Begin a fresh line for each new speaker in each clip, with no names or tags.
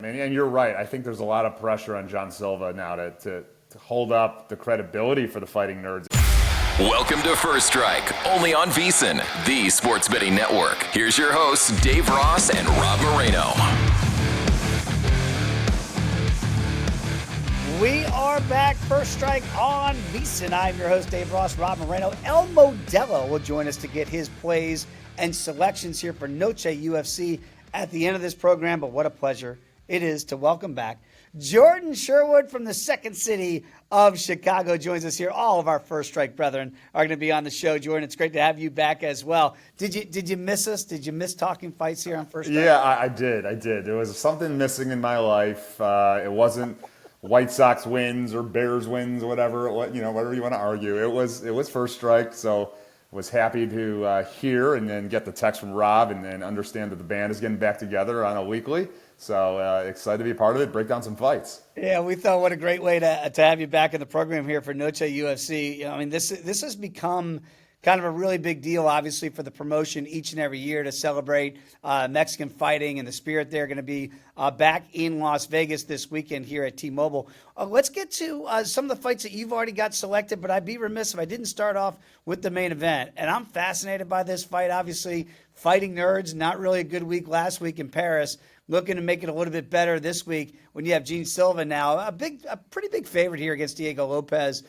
And you're right. I think there's a lot of pressure on John Silva now to hold up the credibility for the Fighting Nerds.
Welcome to First Strike, only on VSiN, the sports betting network. Here's your hosts, Dave Ross and Rob Moreno.
We are back, First Strike on VSiN. I'm your host, Dave Ross. Rob Moreno. El Modelo will join us to get his plays and selections here for Noche UFC at the end of this program. But what a pleasure it is to welcome back Jordan Sherwood from the second city of Chicago. Joins us here. All of our First Strike brethren are going to be on the show. Jordan, it's great to have you back as well. Did you miss us? Did you miss talking fights here on First Strike?
Yeah, I did. There was something missing in my life. It wasn't White Sox wins or Bears wins or whatever you want to argue. It was First Strike, so was happy to hear and then get the text from Rob and then understand that the band is getting back together on a weekly. So excited to be a part of it, break down some fights.
Yeah, we thought what a great way to have you back in the program here for Noche UFC. I mean, this has become kind of a really big deal, obviously, for the promotion each and every year to celebrate Mexican fighting and the spirit. They're going to be back in Las Vegas this weekend here at T-Mobile. Let's get to some of the fights that you've already got selected, but I'd be remiss if I didn't start off with the main event. And I'm fascinated by this fight, obviously. Fighting Nerds, not really a good week last week in Paris. Looking to make it a little bit better this week when you have Gene Silva now. A pretty big favorite here against Diego Lopes,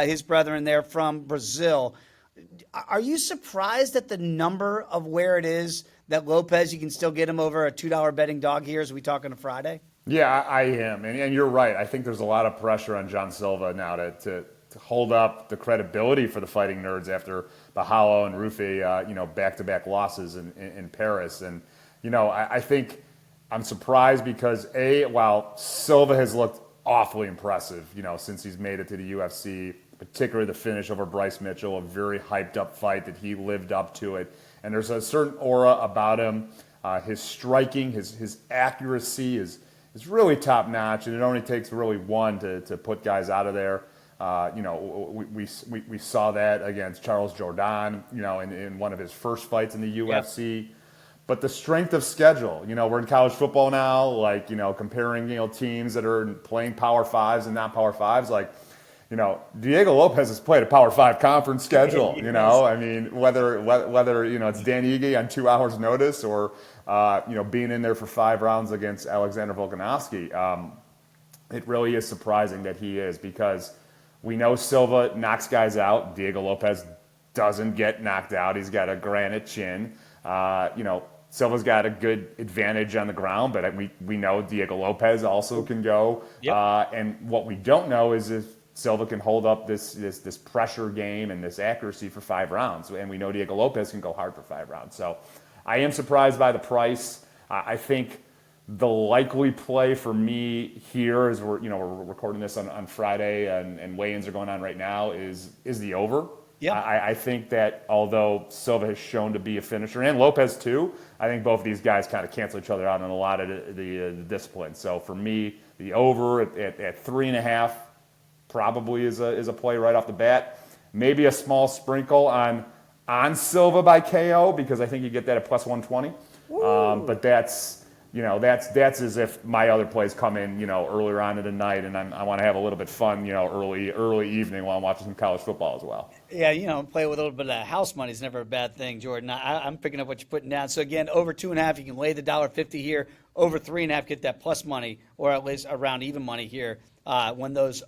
his brethren there from Brazil. Are you surprised at the number of where it is that Lopes, you can still get him over a $2 betting dog here as we talk on a Friday?
Yeah, I am. And you're right. I think there's a lot of pressure on John Silva now to hold up the credibility for the Fighting Nerds after Bahalo and Rufi, back-to-back losses in Paris. And, I think I'm surprised because, while Silva has looked awfully impressive, since he's made it to the UFC, particularly the finish over Bryce Mitchell, a very hyped-up fight that he lived up to it. And there's a certain aura about him. His striking, his accuracy is really top-notch, and it only takes really one to put guys out of there. We saw that against Charles Jourdain, in one of his first fights in the UFC. Yep. But the strength of schedule, we're in college football now, comparing, teams that are playing Power Fives and not Power Fives, Diego Lopes has played a Power 5 conference schedule, I mean, whether it's Dan Ige on 2 hours notice or, being in there for 5 rounds against Alexander Volkanovski. It really is surprising that he is, because we know Silva knocks guys out. Diego Lopes doesn't get knocked out. He's got a granite chin. Silva's got a good advantage on the ground, but we know Diego Lopes also can go. Yep. And what we don't know is if Silva can hold up this pressure game and this accuracy for 5 rounds. And we know Diego Lopes can go hard for 5 rounds. So I am surprised by the price. I think the likely play for me here is we're recording this on Friday and weigh-ins are going on right now is the over. Yeah. I think that although Silva has shown to be a finisher, and Lopes too, I think both of these guys kind of cancel each other out in a lot of the disciplines. So for me, the over at 3.5 probably is a play right off the bat. Maybe a small sprinkle on Silva by KO, because I think you get that at plus 120. But that's as if my other plays come in, earlier on in the night, and I want to have a little bit fun, early evening while I'm watching some college football as well.
Yeah, play with a little bit of house money is never a bad thing, Jordan. I'm picking up what you're putting down. So again, over 2.5, you can lay the $1.50 here. Over 3.5, get that plus money, or at least around even money here when those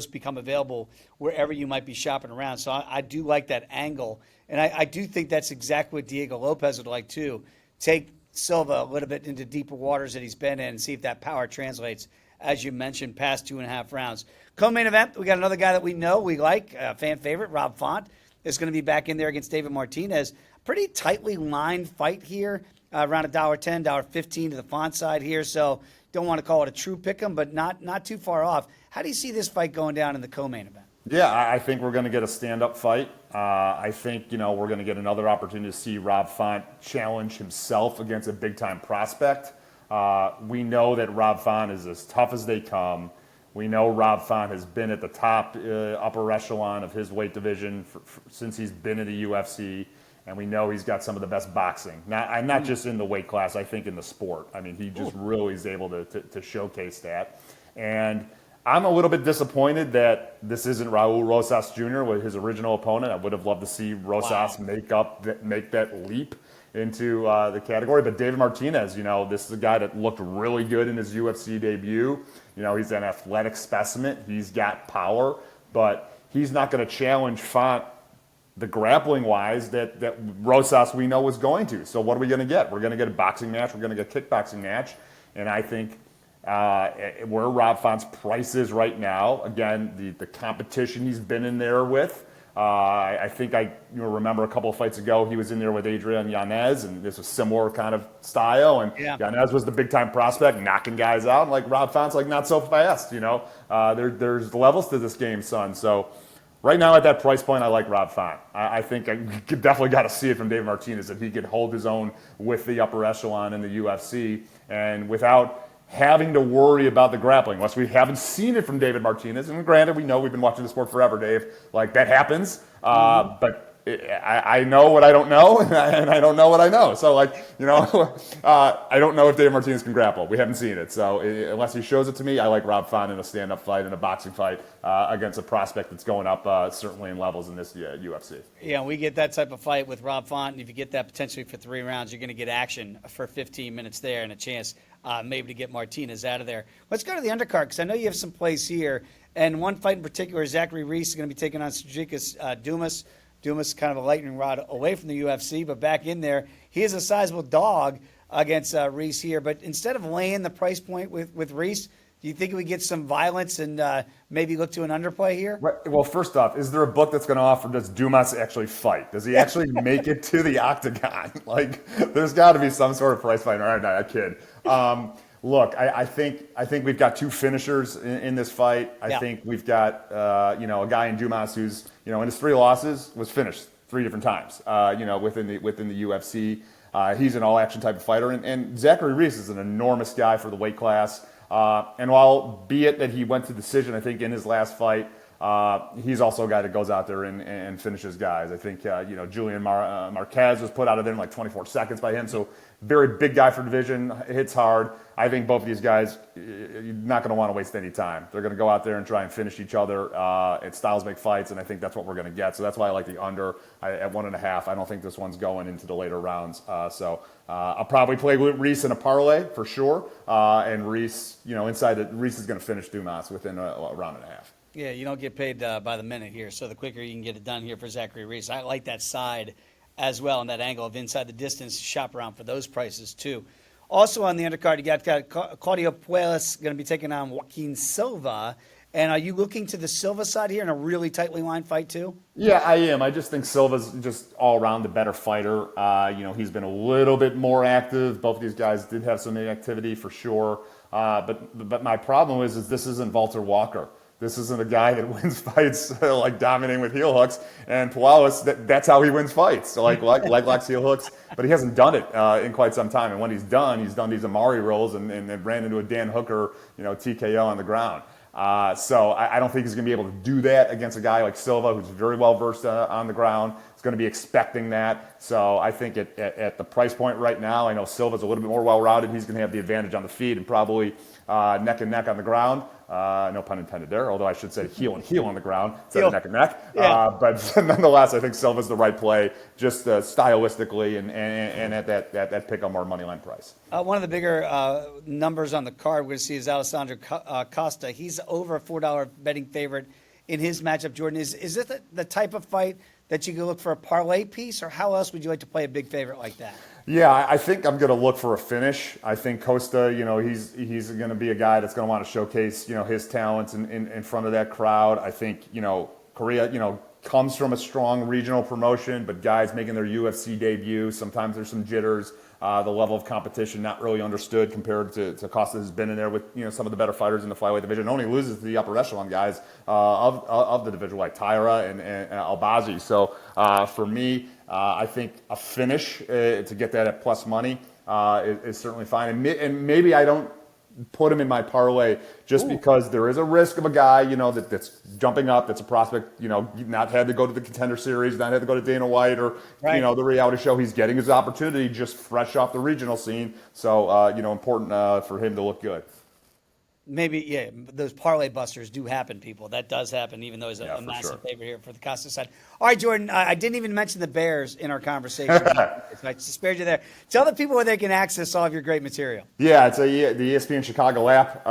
become available wherever you might be shopping around. So I do like that angle, and I do think that's exactly what Diego Lopes would like too. Take Silva a little bit into deeper waters that he's been in and see if that power translates, as you mentioned, past 2.5 rounds. Co-main event, we got another guy that we know, we like, fan favorite, Rob Font, is going to be back in there against David Martinez. Pretty tightly lined fight here, around $1.10, $1.15 to the Font side here, so don't want to call it a true pick'em, but not too far off. How do you see this fight going down in the co-main event?
Yeah, I think we're going to get a stand-up fight. I think, we're going to get another opportunity to see Rob Font challenge himself against a big-time prospect. We know that Rob Font is as tough as they come. We know Rob Font has been at the top upper echelon of his weight division since he's been in the UFC. and we know he's got some of the best boxing. Not just in the weight class, I think in the sport. I mean, he just really is able to showcase that. And I'm a little bit disappointed that this isn't Raul Rosas Jr., with his original opponent. I would have loved to see Rosas make that leap into the category. But David Martinez, this is a guy that looked really good in his UFC debut. He's an athletic specimen. He's got power, but he's not going to challenge Font the grappling wise that Rosas we know was going to. So what are we going to get? We're going to get a boxing match. We're going to get a kickboxing match. And I think where Rob Font's price is right now, again, the competition he's been in there with, I think I remember a couple of fights ago he was in there with Adrian Yanez, and this was similar kind of style. And Yanez was the big time prospect, knocking guys out. And like Rob Font's like not so fast. There's levels to this game, son. So right now at that price point, I like Rob Font. I think I definitely got to see it from David Martinez that he could hold his own with the upper echelon in the UFC, and without having to worry about the grappling, unless we haven't seen it from David Martinez. And granted, we know we've been watching the sport forever, Dave. Like, that happens. But I know what I don't know, and I don't know what I know. So, I don't know if David Martinez can grapple. We haven't seen it. So, unless he shows it to me, I like Rob Font in a stand-up fight, in a boxing fight, against a prospect that's going up certainly in levels in this UFC.
Yeah, we get that type of fight with Rob Font, and if you get that potentially for 3 rounds, you're going to get action for 15 minutes there and a chance maybe to get Martinez out of there. Let's go to the undercard, because I know you have some plays here. And one fight in particular, Zachary Reese is going to be taking on Srdjikas Dumas. Dumas kind of a lightning rod away from the UFC, but back in there. He is a sizable dog against Reese here. But instead of laying the price point with Reese, do you think we get some violence and maybe look to an underplay here?
Right. Well, first off, is there a book that's going to offer, does Dumas actually fight? Does he actually make it to the octagon? There's got to be some sort of price fight. All right, no, I kid. Look, I think we've got two finishers in this fight. I think we've got a guy in Dumas who's in his 3 losses was finished 3 different times. Within the UFC, he's an all-action type of fighter, and Zachary Reese is an enormous guy for the weight class. And while be it that he went to decision, I think in his last fight, he's also a guy that goes out there and finishes guys. I think Julian Marquez was put out of there in like 24 seconds by him. So very big guy for division, hits hard. I think both of these guys, you're not going to want to waste any time. They're going to go out there and try and finish each other. And styles make fights, and I think that's what we're going to get. So that's why I like the under at 1.5. I don't think this one's going into the later rounds. I'll probably play with Reese in a parlay for sure. And Reese, Reese is going to finish Dumas within a round and a half.
Yeah, you don't get paid by the minute here, so the quicker you can get it done here for Zachary Reese. I like that side as well, and that angle of inside the distance. Shop around for those prices too. Also on the undercard, you got Claudio Puelles going to be taking on Joaquin Silva. And are you looking to the Silva side here in a really tightly lined fight too?
Yeah, I am. I just think Silva's just all around the better fighter. He's been a little bit more active. Both of these guys did have some activity for sure. But my problem is this isn't Walter Walker. This isn't a guy that wins fights like dominating with heel hooks. And Puelles, that's how he wins fights. So like likes heel hooks, but he hasn't done it in quite some time. And when he's done these Amari rolls and ran into a Dan Hooker, TKO on the ground. So I don't think he's going to be able to do that against a guy like Silva, who's very well versed on the ground. He's going to be expecting that. So I think at the price point right now, I know Silva's a little bit more well-rounded. He's going to have the advantage on the feet and probably neck and neck on the ground. No pun intended there, although I should say heel and heel on the ground instead of neck and neck. Yeah. But nonetheless, I think Silva's the right play, just stylistically and at that pick-up more money line price.
One of the bigger numbers on the card we're going to see is Alessandro Costa. He's over a $4 betting favorite in his matchup. Jordan, is it the type of fight that you can look for a parlay piece, or how else would you like to play a big favorite like that?
Yeah, I think I'm going to look for a finish. I think Costa, he's going to be a guy that's going to want to showcase, his talents in front of that crowd. I think, Korea, comes from a strong regional promotion, but guys making their UFC debut, sometimes there's some jitters. The level of competition not really understood compared to Costa has been in there with some of the better fighters in the flyweight division. Only loses to the upper echelon guys of the division like Tyra and Albazi. So for me, I think a finish to get that at plus money is certainly fine. And maybe I don't put him in my parlay just because there is a risk of a guy, that's jumping up, that's a prospect, not had to go to the Contender Series, not had to go to Dana White or, the reality show. He's getting his opportunity just fresh off the regional scene. So, important for him to look good.
Maybe, those parlay busters do happen, people. That does happen, even though he's a massive favorite here for the Costa side. All right, Jordan, I didn't even mention the Bears in our conversation. I spared you there. Tell the people where they can access all of your great material.
Yeah, it's the ESPN Chicago app.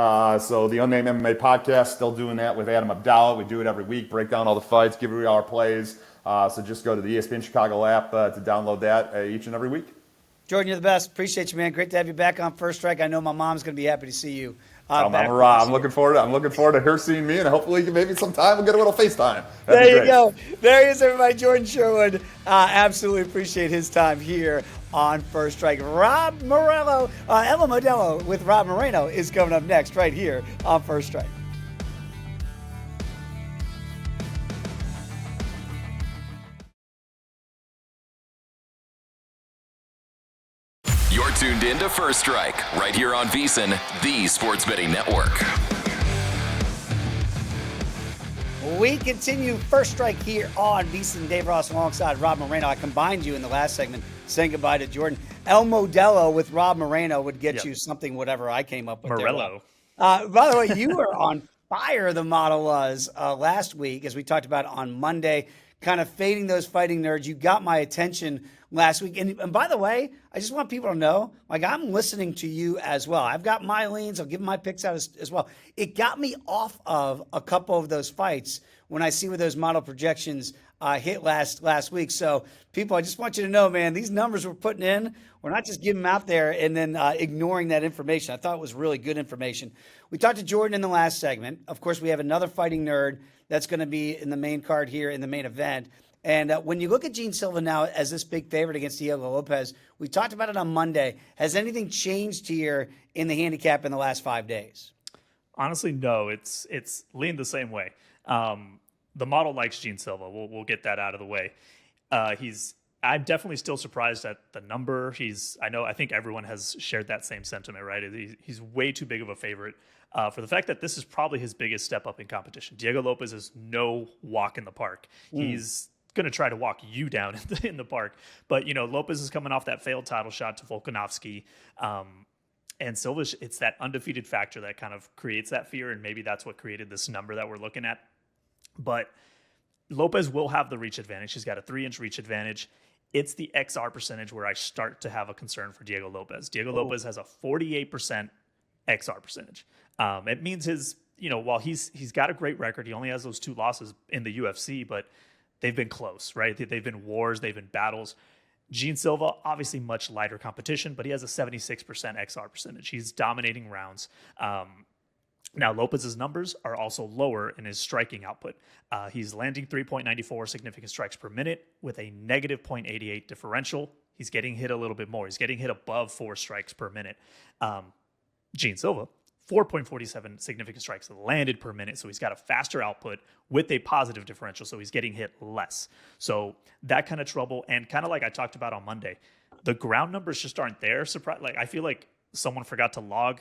So the Unnamed MMA podcast, still doing that with Adam Abdallah. We do it every week, break down all the fights, give you all our plays. So just go to the ESPN Chicago app to download that each and every week.
Jordan, you're the best. Appreciate you, man. Great to have you back on First Strike. I know my mom's going to be happy to see you.
I'm looking forward to her seeing me, and hopefully maybe sometime we'll get a little FaceTime.
There you go. There he is, everybody. Jordan Sherwood. Absolutely appreciate his time here on First Strike. Rob Morello, El Modelo with Rob Moreno is coming up next right here on First Strike.
You're tuned in to First Strike, right here on VSiN, the Sports Betting Network.
We continue First Strike here on VSiN. Dave Ross alongside Rob Moreno. I combined you in the last segment, saying goodbye to Jordan. El Modelo with Rob Moreno would get you something, whatever I came up with.
Morello.
By the way, you were on fire, the model was, last week, as we talked about on Monday, kind of fading those fighting nerds. You got my attention last week. And by the way, I just want people to know, I'm listening to you as well. I've got my leans. I'll give my picks out as well. It got me off of a couple of those fights when I see where those model projections hit last week. So people, I just want you to know, man, these numbers we're putting in, we're not just giving them out there and then ignoring that information. I thought it was really good information. We talked to Jordan in the last segment. Of course, we have another fighting nerd that's going to be in the main card here in the main event. And when you look at Gene Silva now as this big favorite against Diego Lopes, we talked about it on Monday. Has anything changed here in the handicap in the last 5 days?
Honestly, no. It's leaned the same way. The model likes Gene Silva. We'll get that out of the way. I'm definitely still surprised at the number. I think everyone has shared that same sentiment, right? He's way too big of a favorite for the fact that this is probably his biggest step up in competition. Diego Lopes is no walk in the park. He's going to try to walk you down in the park. But, Lopes is coming off that failed title shot to Volkanovski. And Silva, it's that undefeated factor that kind of creates that fear, and maybe that's what created this number that we're looking at. But Lopes will have the reach advantage. He's got a 3-inch reach advantage. It's the XR percentage where I start to have a concern for Diego Lopes. Diego Lopes has a 48% XR percentage. It means while he's got a great record, he only has those 2 losses in the UFC, but they've been close, right? They've been wars, they've been battles. Gene Silva, obviously much lighter competition, but he has a 76% XR percentage. He's dominating rounds. Now, Lopez's numbers are also lower in his striking output. He's landing 3.94 significant strikes per minute with a negative 0.88 differential. He's getting hit a little bit more. He's getting hit above 4 strikes per minute. Gene Silva, 4.47 significant strikes landed per minute. So he's got a faster output with a positive differential. So he's getting hit less. So that kind of trouble. And kind of like I talked about on Monday, the ground numbers just aren't there. I feel like someone forgot to log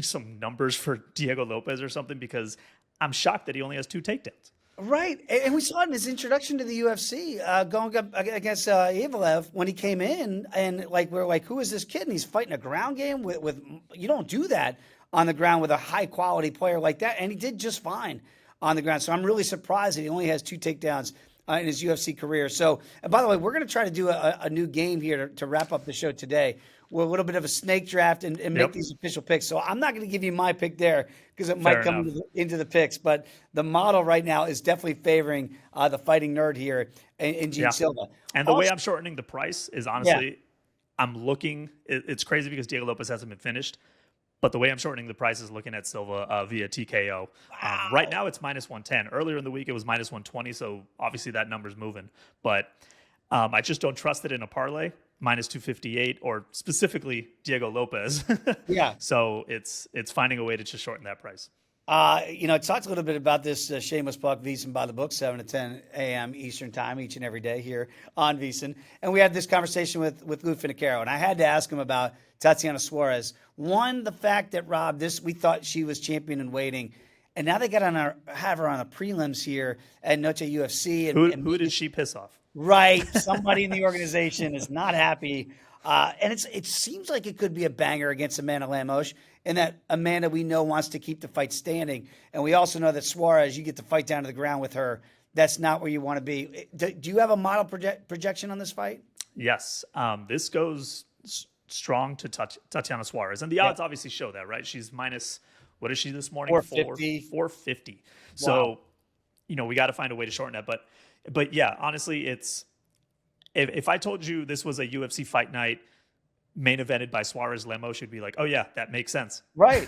some numbers for Diego Lopes or something, because I'm shocked that he only has 2 takedowns.
Right. And we saw it in his introduction to the UFC going up against Evelev when he came in, and we're like, who is this kid? And he's fighting a ground game with you don't do that on the ground with a high quality player like that. And he did just fine on the ground. So I'm really surprised that he only has 2 takedowns in his UFC career. So, and by the way, we're going to try to do a new game here to wrap up the show today. We're a little bit of a snake draft and make these official picks. So I'm not going to give you my pick there because it might come into the picks. But the model right now is definitely favoring the fighting nerd here in Gene Silva.
And the way I'm shortening the price is honestly, I'm looking. It's crazy because Diego Lopes hasn't been finished. But the way I'm shortening the price is looking at Silva via TKO. Wow. Right now it's minus 110. Earlier in the week it was minus 120. So obviously that number's moving. But I just don't trust it in a parlay. Minus 258, or specifically Diego Lopes.
Yeah.
So it's finding a way to just shorten that price.
Talked a little bit about this shameless plug, VSiN by the book, 7 to 10 a.m. Eastern time, each and every day here on VSiN. And we had this conversation with Lou Finicaro, and I had to ask him about Tatiana Suarez. One, the fact that, Rob, we thought she was champion in waiting, and now they got have her on the prelims here at Noche UFC. And
Who did she piss off?
Right. Somebody in the organization is not happy. And it seems like it could be a banger against Amanda Lemos, and that Amanda, we know, wants to keep the fight standing. And we also know that Suarez, you get to fight down to the ground with her. That's not where you want to be. Do you have a model projection on this fight?
Yes. This goes strong to Tatiana Suarez. And the odds obviously show that, right? She's minus, what is she this morning?
450.
450.
Wow.
So, we got to find a way to shorten that. But yeah, honestly, it's if I told you this was a UFC fight night main evented by Suarez Lemos, you'd be like, oh yeah, that makes sense.
Right.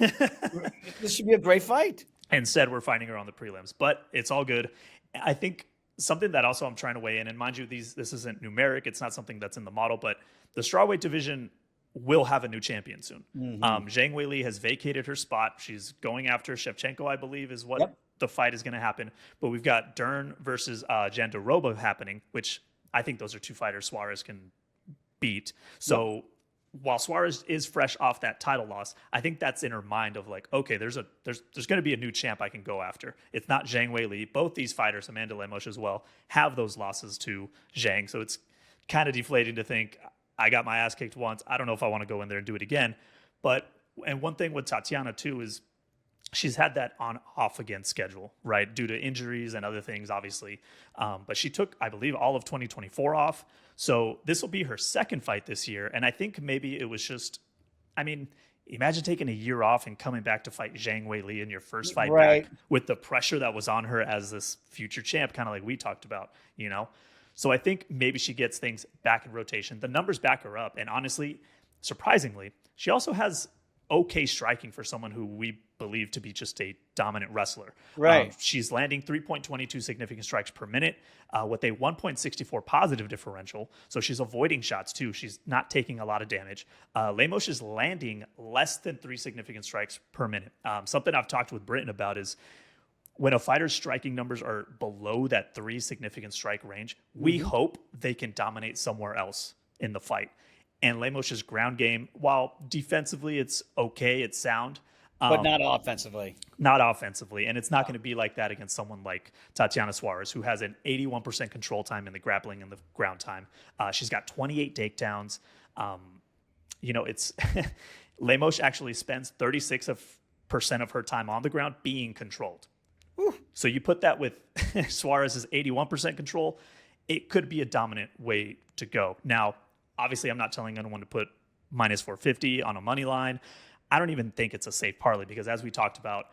This should be a great fight.
Instead, we're finding her on the prelims, but it's all good. I think something that also I'm trying to weigh in, and mind you, this isn't numeric. It's not something that's in the model, but the strawweight division will have a new champion soon. Mm-hmm. Zhang Weili has vacated her spot. She's going after Shevchenko, I believe, is what the fight is going to happen. But we've got Dern versus Jandiroba happening, which I think those are two fighters Suarez can beat. So while Suarez is fresh off that title loss, I think that's in her mind of like, okay, there's going to be a new champ I can go after. It's not Zhang Weili. Both these fighters, Amanda Lemos as well, have those losses to Zhang. So it's kind of deflating to think I got my ass kicked once. I don't know if I want to go in there and do it again. And one thing with Tatiana too is she's had that on-off again schedule, right, due to injuries and other things, obviously. But she took, I believe, all of 2024 off. So this will be her second fight this year. And I think maybe it was just, imagine taking a year off and coming back to fight Zhang Weili in your first fight back with the pressure that was on her as this future champ, kind of like we talked about, So I think maybe she gets things back in rotation. The numbers back her up. And honestly, surprisingly, she also has okay striking for someone who we believe to be just a dominant wrestler.
Right.
She's landing 3.22 significant strikes per minute with a 1.64 positive differential. So she's avoiding shots too. She's not taking a lot of damage. Lemos is landing less than 3 significant strikes per minute. Something I've talked with Britton about is when a fighter's striking numbers are below that 3 significant strike range, we hope they can dominate somewhere else in the fight. And Lemos' ground game, while defensively it's okay, it's sound.
But not offensively.
Not offensively. And it's not going to be like that against someone like Tatiana Suarez, who has an 81% control time in the grappling and the ground time. She's got 28 takedowns. It's Lemos actually spends 36% of her time on the ground being controlled. Whew. So you put that with Suarez's 81% control, it could be a dominant way to go. Now, obviously, I'm not telling anyone to put minus 450 on a money line. I don't even think it's a safe parlay because, as we talked about,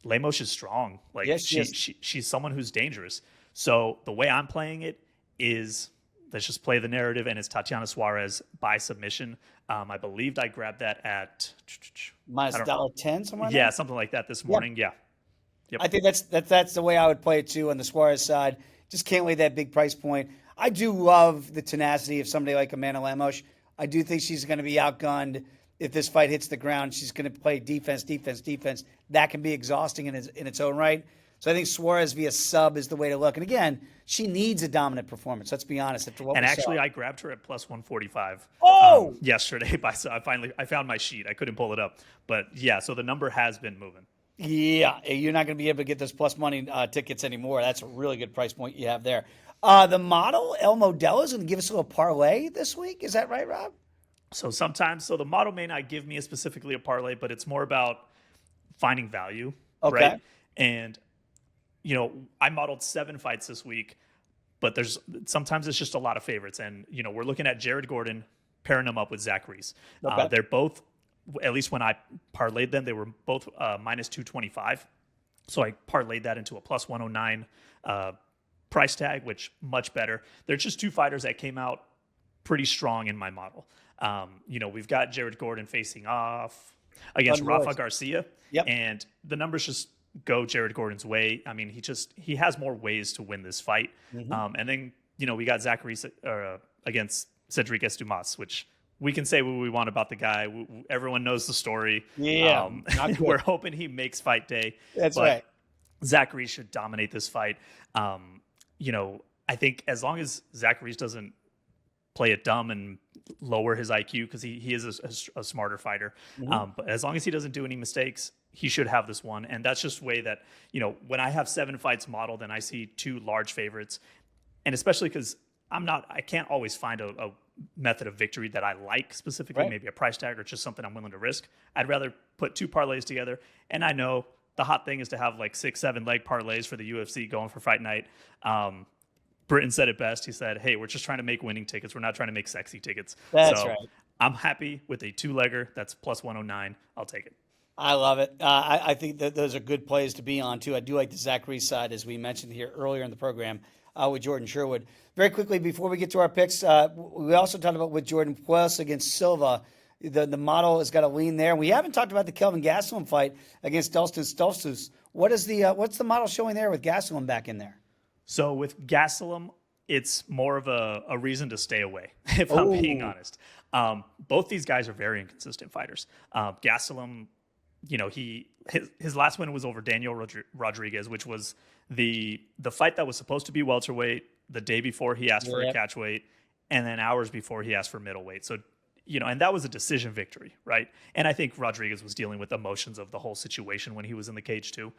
Lemos is strong. Like she's someone who's dangerous. So the way I'm playing it is let's just play the narrative, and it's Tatiana Suarez by submission. I believed I grabbed that at
minus $1.10 somewhere.
Yeah, something like that this morning. Yeah.
Yep. I think that's the way I would play it too on the Suarez side. Just can't lay that big price point. I do love the tenacity of somebody like Amanda Lemos. I do think she's going to be outgunned if this fight hits the ground. She's going to play defense. That can be exhausting in its own right. So I think Suarez via sub is the way to look. And again, she needs a dominant performance. Let's be honest. After what
I grabbed her at plus 145 yesterday. I found my sheet. I couldn't pull it up. But yeah, so the number has been moving.
Yeah, you're not going to be able to get those plus money tickets anymore. That's a really good price point you have there. The model, El Modelo, is going to give us a little parlay this week. Is that right, Rob?
So the model may not give me specifically a parlay, but it's more about finding value, right? And, I modeled 7 fights this week, but sometimes it's just a lot of favorites. And, we're looking at Jared Gordon pairing him up with Zach Reese. Okay. They're both, at least when I parlayed them, they were both minus 225. So I parlayed that into a plus 109 price tag, which much better. They're just 2 fighters that came out pretty strong in my model. We've got Jared Gordon facing off against Rafa Garcia, and the numbers just go Jared Gordon's way. I mean, he has more ways to win this fight. And then, we got Zach Reese against Cedric Dumas, which we can say what we want about the guy. Everyone knows the story.
Yeah,
we're hoping he makes fight day.
That's right.
Zachary should dominate this fight. I think as long as Zachary doesn't play it dumb and lower his IQ, because he is a smarter fighter. But as long as he doesn't do any mistakes, he should have this one. And that's just the way that, when I have 7 fights modeled and I see 2 large favorites, and especially because I can't always find a method of victory that I like specifically, maybe a price tag or just something I'm willing to risk. I'd rather put 2 parlays together. And I know the hot thing is to have like 6-7 leg parlays for the UFC going for fight night. Britton said it best. He said, hey, we're just trying to make winning tickets. We're not trying to make sexy tickets.
That's right.
I'm happy with a 2-legger. That's plus 109. I'll take it.
I love it. I think that those are good plays to be on, too. I do like the Zachary side, as we mentioned here earlier in the program with Jordan Sherwood. Very quickly, before we get to our picks, we also talked about with Jordan Puelles against Silva. The model has got a lean there. We haven't talked about the Kelvin Gastelum fight against Dustin Stoltzfus. What's the model showing there with Gastelum back in there?
So with Gastelum, it's more of a reason to stay away, if I'm being honest. Both these guys are very inconsistent fighters. Gastelum, his last win was over Daniel Rodriguez, which was the fight that was supposed to be welterweight. The day before he asked for a catchweight, and then hours before he asked for middleweight. So, and that was a decision victory, right? And I think Rodriguez was dealing with emotions of the whole situation when he was in the cage too.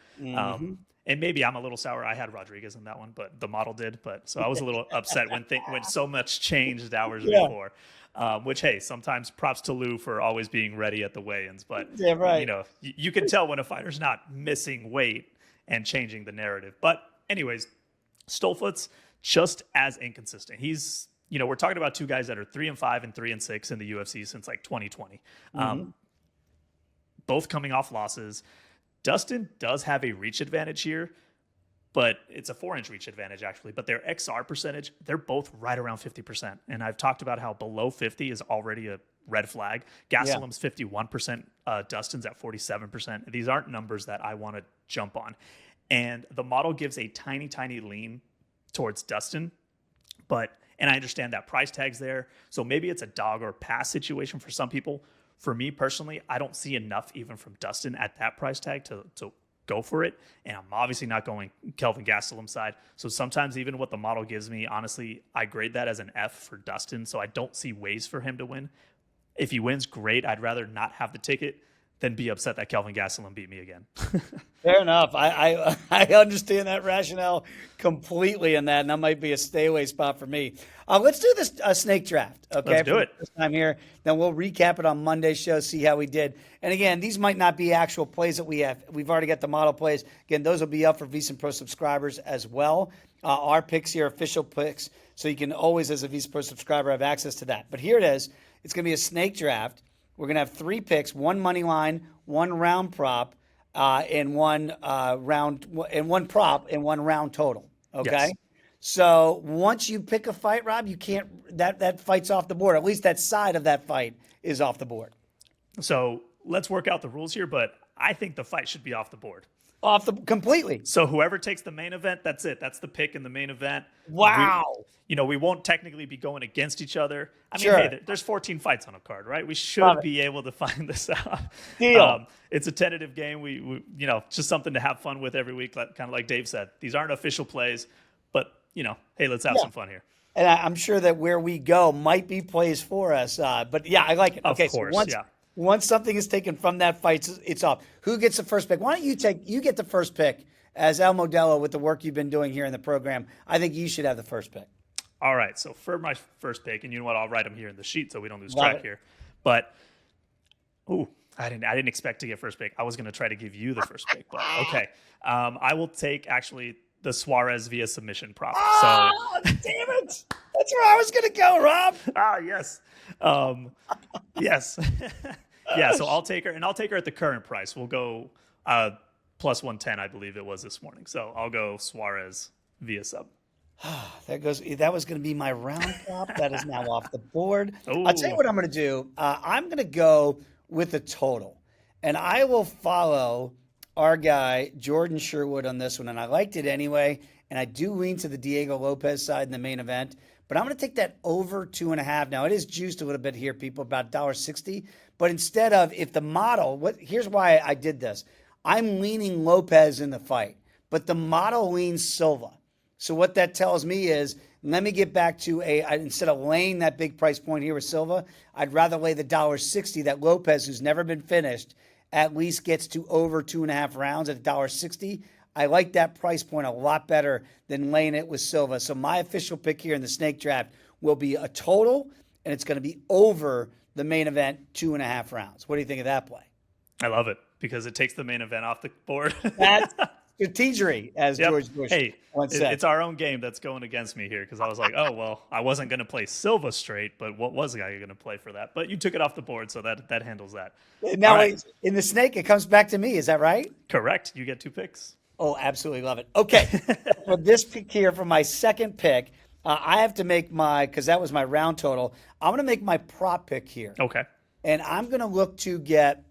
And maybe I'm a little sour. I had Rodriguez in that one, but the model did. So I was a little upset when so much changed hours before. Which, hey, sometimes props to Lou for always being ready at the weigh-ins. But, you can tell when a fighter's not missing weight and changing the narrative. But anyways, Stoltzfus, just as inconsistent. He's, we're talking about 2 guys that are 3-5 and 3-6 in the UFC since like 2020. Both coming off losses. Dustin does have a reach advantage here, but it's a 4-inch reach advantage actually. But their XR percentage, they're both right around 50%. And I've talked about how below 50 is already a red flag. Gastelum's 51%, Dustin's at 47%. These aren't numbers that I want to jump on. And the model gives a tiny, tiny lean towards Dustin, and I understand that price tag's there. So maybe it's a dog or pass situation for some people. For me personally, I don't see enough even from Dustin at that price tag to go for it. And I'm obviously not going Kelvin Gastelum side. So sometimes even what the model gives me, honestly, I grade that as an F for Dustin. So I don't see ways for him to win. If he wins, great. I'd rather not have the ticket than be upset that Kelvin Gastelum beat me again.
Fair enough. I understand that rationale completely in that, and that might be a stay away spot for me. Let's do this snake draft. Okay,
let's do it.
This time here, then we'll recap it on Monday's show, see how we did. And again, these might not be actual plays that we have. We've already got the model plays. Again, those will be up for VSiN Pro subscribers as well. Our picks here, official picks, so you can always, as a VSiN Pro subscriber, have access to that. But here it is. It's going to be a snake draft. We're going to have 3 picks, 1 money line, 1 round prop, and 1 round, and 1 prop, and 1 round total. Okay. Yes. So once you pick a fight, Rob, you can't, that fight's off the board. At least that side of that fight is off the board.
So let's work out the rules here, but I think the fight should be off the board.
Completely.
So whoever takes the main event, that's it. That's the pick in the main event.
Wow.
We won't technically be going against each other. I mean,
sure.
Hey, there's 14 fights on a card, right? We should be able to find this out.
Deal.
It's a tentative game. We just something to have fun with every week, kind of like Dave said. These aren't official plays, but, hey, let's have some fun here.
And I'm sure that where we go might be plays for us. But, yeah, I like it. Okay,
of course,
so once something is taken from that fight, it's off. Who gets the first pick? Why don't you get the first pick as El Modelo with the work you've been doing here in the program? I think you should have the first pick.
All right. So for my first pick, and you know what? I'll write them here in the sheet so we don't lose track here. But, I didn't expect to get first pick. I was going to try to give you the first pick, but okay. I will take actually the Suarez via submission prop.
Oh, damn it. That's where I was going to go, Rob.
Yes. Yes. Yeah, so I'll take her, and I'll take her at the current price. We'll go plus 110, I believe it was this morning. So I'll go Suarez via sub.
That was going to be my round prop. That is now off the board.
Ooh.
I'll tell you what I'm going to do. I'm going to go with a total, and I will follow our guy Jordan Sherwood on this one, and I liked it anyway. And I do lean to the Diego Lopes side in the main event, but I'm going to take that over 2.5. Now, it is juiced a little bit here, people, about $1.60. But instead of, if the model, here's why I did this. I'm leaning Lopez in the fight, but the model leans Silva. So what that tells me is, let me get back to instead of laying that big price point here with Silva, I'd rather lay the $1.60 that Lopez, who's never been finished, at least gets to over 2.5 rounds at $1.60. I like that price point a lot better than laying it with Silva. So my official pick here in the snake draft will be a total, and it's going to be over the main event 2.5 rounds. What do you think of that play?
I love it because it takes the main event off the board.
That's strategery, as George Bush once said.
It's our own game that's going against me here because I was like, oh, well, I wasn't going to play Silva straight, but what was I going to play for that? But you took it off the board, so that handles that.
Now, in the snake, it comes back to me. Is that right?
Correct. You get 2 picks.
Oh, absolutely love it. Okay, for this pick here, for my second pick, I have to make because that was my round total, I'm going to make my prop pick here.
Okay.
And I'm going to look to get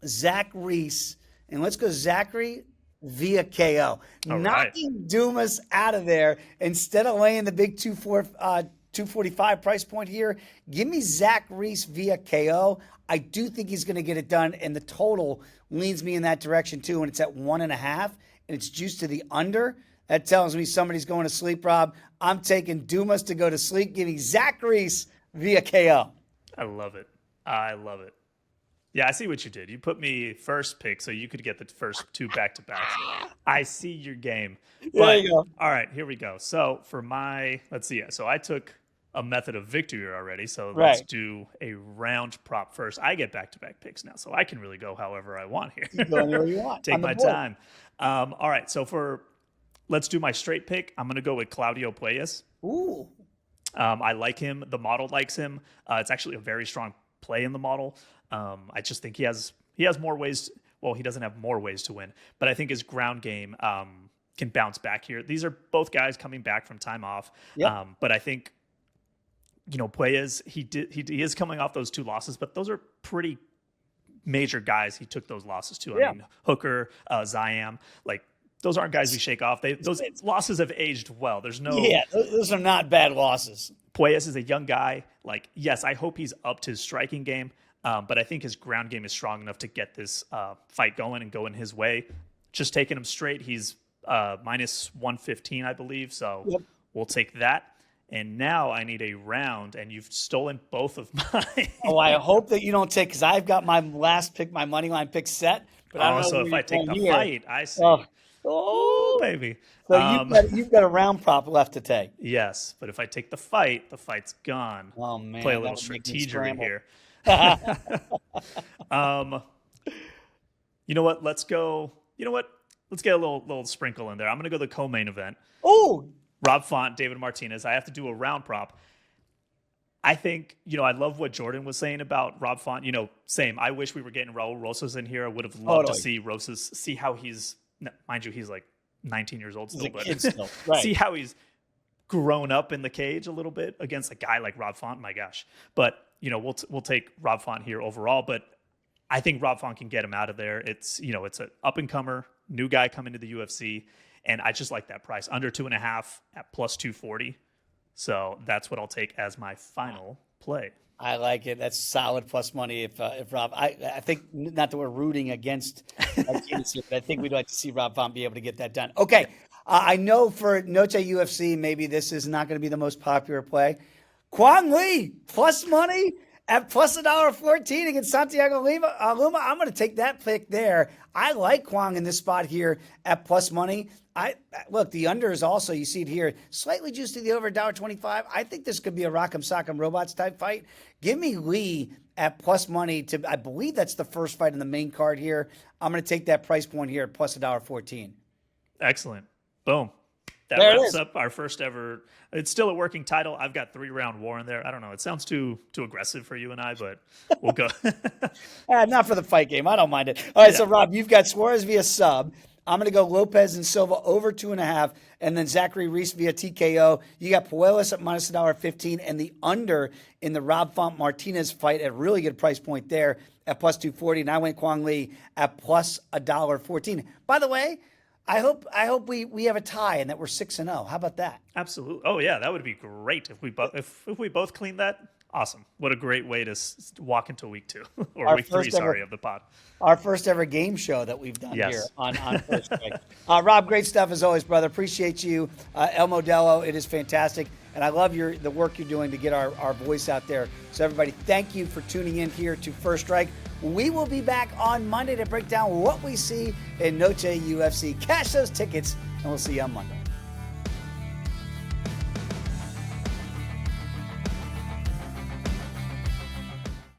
Zach Reese, and let's go Zachary via KO. Knocking Dumas out of there instead of laying the big 245 price point here. Give me Zach Reese via KO. I do think he's going to get it done, and the total leans me in that direction too, and it's at 1.5, and it's juiced to the under. That tells me somebody's going to sleep, Rob. I'm taking Dumas to go to sleep. Give me Zach Reese via KO.
I love it. I love it. Yeah, I see what you did. You put me first pick so you could get the first 2 back-to-backs. I see your game.
There you go.
All right, here we go. So for let's see. So I took a method of victory already. So let's do a round prop first. I get back-to-back picks now, so I can really go however I want here.
You go anywhere you want.
Take my time. All right, so let's do my straight pick. I'm going to go with Claudio Puelles.
Ooh.
I like him. The model likes him. It's actually a very strong play in the model. I just think he has more ways. Well, he doesn't have more ways to win, but I think his ground game can bounce back here. These are both guys coming back from time off.
Yep.
But I think, Puelles, he is coming off those 2 losses, but those are pretty major guys he took those losses to. I mean, Hooker, Ziam, those aren't guys we shake off. Those losses have aged well. There's no...
Yeah, those are not bad losses.
Puelles is a young guy. Yes, I hope he's up to his striking game, but I think his ground game is strong enough to get this fight going and go in his way. Just taking him straight, he's minus 115, I believe, so we'll take that. And now I need a round, and you've stolen both of mine.
Oh, I hope that you don't take, because I've got my last pick, my money line pick set. But I don't know
so if I take the fight, I see.
Oh,
baby.
So you've got a round prop left to take.
Yes, but if I take the fight's gone.
Oh, man.
Play a little strategery here. You know what? Let's go. You know what? Let's get a little sprinkle in there. I'm going to go the co-main event.
Oh,
Rob Font, David Martinez. I have to do a round prop. I think, I love what Jordan was saying about Rob Font. Same. I wish we were getting Raul Rosas in here. I would have loved to see Rosas, see how he's, mind you, he's like 19 years old still, but
right.
See how he's grown up in the cage a little bit against a guy like Rob Font. My gosh. But, we'll take Rob Font here overall, but I think Rob Font can get him out of there. It's, it's an up-and-comer, new guy coming to the UFC. And I just like that price, under 2.5 at plus 240. So that's what I'll take as my final play.
I like it. That's solid plus money. If Rob, I think, not that we're rooting against but I think we'd like to see Rob Font be able to get that done. Okay, I know for Noche UFC, maybe this is not going to be the most popular play. Kwang Lee plus money at plus $1.14 against Santiago Lima. I'm going to take that pick there. I like Kwang in this spot here at plus money. Look, the under is also, you see it here, slightly juiced to the over $1.25. I think this could be a Rock'em Sock'em Robots type fight. Give me Lee at plus money I believe that's the first fight in the main card here. I'm going to take that price point here at plus $1.14.
Excellent. Boom. That
there
wraps up our first ever. It's still a working title. I've got 3-round war in there. I don't know. It sounds too aggressive for you and I, but we'll go.
Not for the fight game. I don't mind it. All right, so Rob, you've got Suarez via sub. I'm going to go Lopez and Silva over 2.5, and then Zachary Reese via TKO. You got Puelles at minus $1.15, and the under in the Rob Font Martinez fight at a really good price point there at plus 240. And I went Kwang Lee at plus $1.14. By the way, I hope we have a tie and that we're 6-0. How about that?
Absolutely. Oh yeah, that would be great if we both if we both clean that. Awesome. What a great way to walk into week 2 or week 3. Sorry, of the pod.
Our first ever game show that we've done
Yes.
here on First Strike. Rob, great stuff as always, brother. Appreciate you. El Modelo, it is fantastic. And I love the work you're doing to get our voice out there. So everybody, thank you for tuning in here to First Strike. We will be back on Monday to break down what we see in Noche UFC. Cash those tickets, and we'll see you on Monday.